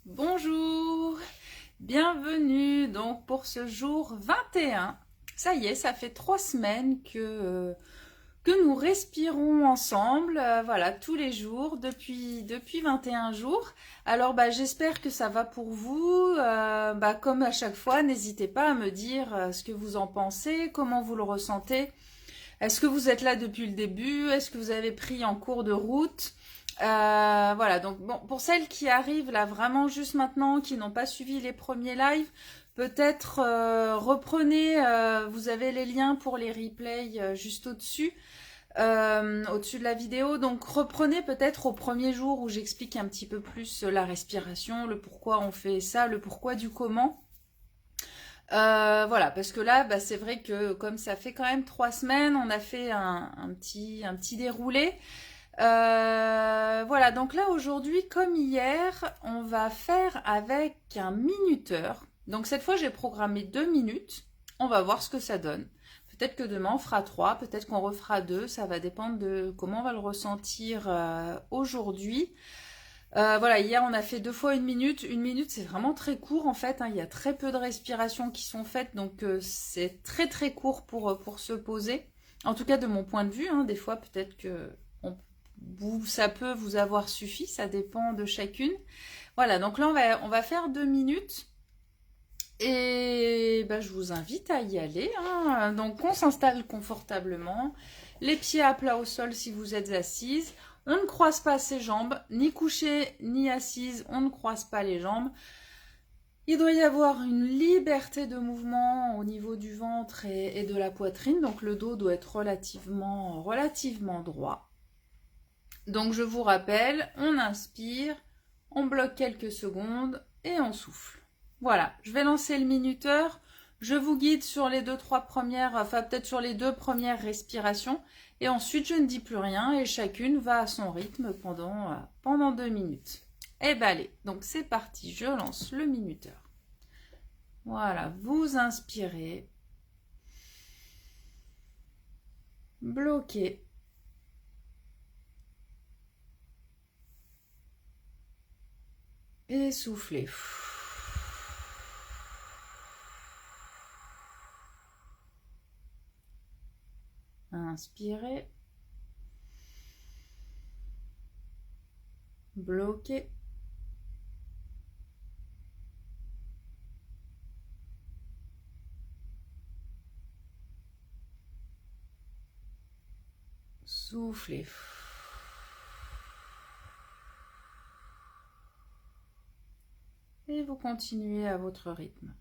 Bonjour, bienvenue donc pour ce jour 21. Ça y est, ça fait 3 semaines que nous respirons ensemble, voilà, tous les jours, depuis 21 jours. Alors j'espère que ça va pour vous. Comme à chaque fois, n'hésitez pas à me dire ce que vous en pensez, comment vous le ressentez. Est-ce que vous êtes là depuis le début? Est-ce que vous avez pris en cours de route? Voilà, donc bon, pour celles qui arrivent là vraiment juste maintenant, qui n'ont pas suivi les premiers lives, peut-être reprenez, vous avez les liens pour les replays juste au-dessus, au-dessus de la vidéo, donc reprenez peut-être au premier jour où j'explique un petit peu plus la respiration, le pourquoi on fait ça, le pourquoi du comment. Voilà, parce que là, c'est vrai que comme ça fait quand même 3 semaines, on a fait un petit déroulé. Voilà, donc là aujourd'hui, comme hier, on va faire avec un minuteur. Donc cette fois, j'ai programmé 2 minutes. On va voir ce que ça donne. Peut-être que demain, on fera 3, peut-être qu'on refera 2. Ça va dépendre de comment on va le ressentir aujourd'hui. Voilà, hier on a fait 2 fois 1 minute. 1 minute, c'est vraiment très court en fait, hein. Il y a très peu de respirations qui sont faites, donc c'est très très court pour se poser. En tout cas, de mon point de vue, hein. Des fois, peut-être que ça peut vous avoir suffi, ça dépend de chacune. Voilà, donc là on va faire 2 minutes. Et je vous invite à y aller, hein. Donc on s'installe confortablement, les pieds à plat au sol si vous êtes assise. On ne croise pas ses jambes, ni couchée ni assise, on ne croise pas les jambes. Il doit y avoir une liberté de mouvement au niveau du ventre et de la poitrine, donc le dos doit être relativement droit. Donc je vous rappelle, on inspire, on bloque quelques secondes et on souffle. Voilà, je vais lancer le minuteur. Je vous guide sur les 2-3 premières, enfin peut-être sur les 2 premières respirations. Et ensuite, je ne dis plus rien et chacune va à son rythme pendant 2 minutes. Et allez, donc c'est parti, je lance le minuteur. Voilà, vous inspirez. Bloquez. Et soufflez. Inspirez. Bloquez. Soufflez. Et vous continuez à votre rythme.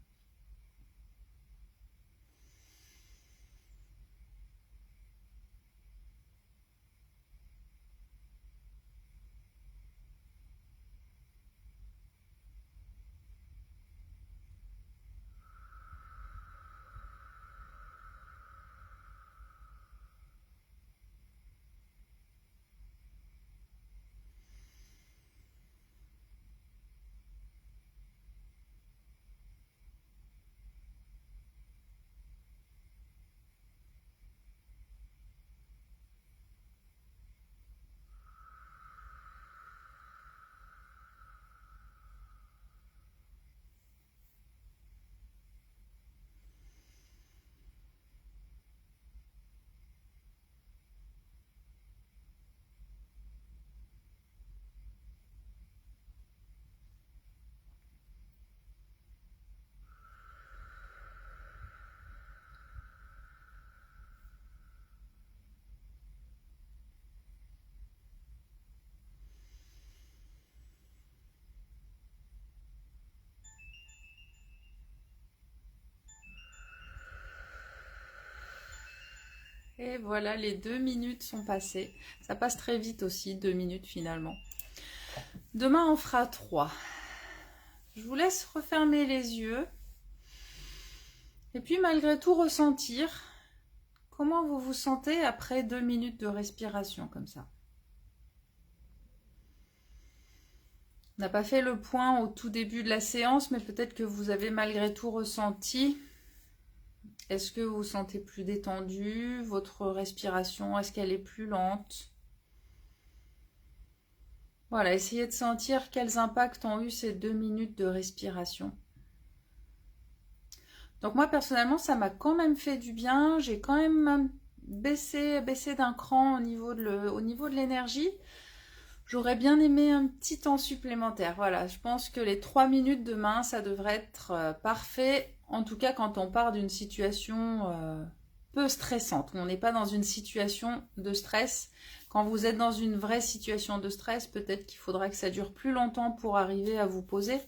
Et voilà, les 2 minutes sont passées. Ça passe très vite aussi, 2 minutes finalement. Demain, on fera 3. Je vous laisse refermer les yeux. Et puis, malgré tout, ressentir comment vous vous sentez après 2 minutes de respiration comme ça. On n'a pas fait le point au tout début de la séance, mais peut-être que vous avez malgré tout ressenti. Est-ce que vous vous sentez plus détendu? Votre respiration, est-ce qu'elle est plus lente? Voilà, essayez de sentir quels impacts ont eu ces 2 minutes de respiration. Donc moi, personnellement, ça m'a quand même fait du bien. J'ai quand même baissé d'un cran au niveau de l'énergie. J'aurais bien aimé un petit temps supplémentaire. Voilà, je pense que les 3 minutes demain, ça devrait être parfait. En tout cas, quand on part d'une situation peu stressante. On n'est pas dans une situation de stress. Quand vous êtes dans une vraie situation de stress, peut-être qu'il faudra que ça dure plus longtemps pour arriver à vous poser.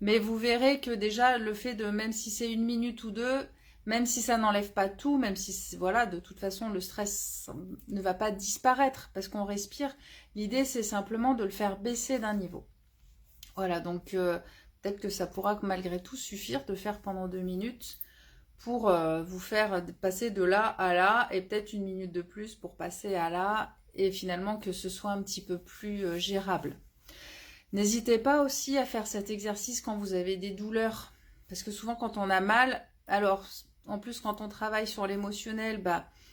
Mais vous verrez que déjà, le fait de, même si c'est 1 minute ou 2, même si ça n'enlève pas tout, même si, voilà, de toute façon, le stress ne va pas disparaître parce qu'on respire. L'idée, c'est simplement de le faire baisser d'un niveau. Voilà, donc peut-être que ça pourra malgré tout suffire de faire pendant 2 minutes pour vous faire passer de là à là et peut-être 1 minute de plus pour passer à là et finalement que ce soit un petit peu plus gérable. N'hésitez pas aussi à faire cet exercice quand vous avez des douleurs parce que souvent quand on a mal, alors en plus quand on travaille sur l'émotionnel,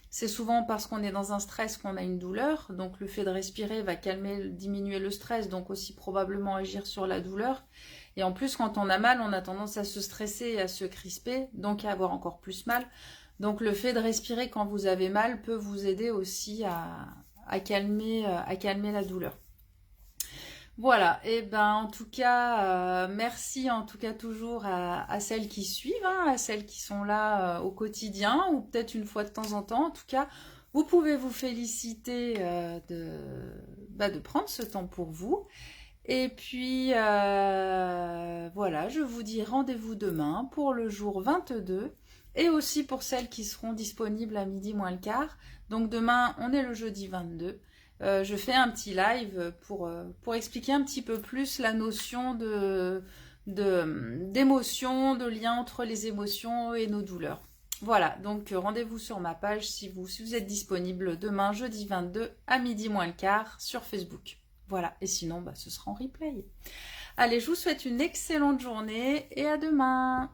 c'est souvent parce qu'on est dans un stress qu'on a une douleur, donc le fait de respirer va diminuer le stress, donc aussi probablement agir sur la douleur. Et en plus, quand on a mal, on a tendance à se stresser et à se crisper, donc à avoir encore plus mal. Donc le fait de respirer quand vous avez mal peut vous aider aussi à calmer la douleur. Voilà, et ben en tout cas, merci en tout cas toujours à celles qui suivent, hein, à celles qui sont là au quotidien ou peut-être une fois de temps en temps. En tout cas, vous pouvez vous féliciter de prendre ce temps pour vous. Et puis voilà, je vous dis rendez-vous demain pour le jour 22 et aussi pour celles qui seront disponibles à midi moins le quart. Donc demain, on est le jeudi 22. Je fais un petit live pour expliquer un petit peu plus la notion d'émotion, de lien entre les émotions et nos douleurs. Voilà, donc rendez-vous sur ma page si vous êtes disponible demain, jeudi 22, à midi moins le quart, sur Facebook. Voilà, et sinon, ce sera en replay. Allez, je vous souhaite une excellente journée et à demain.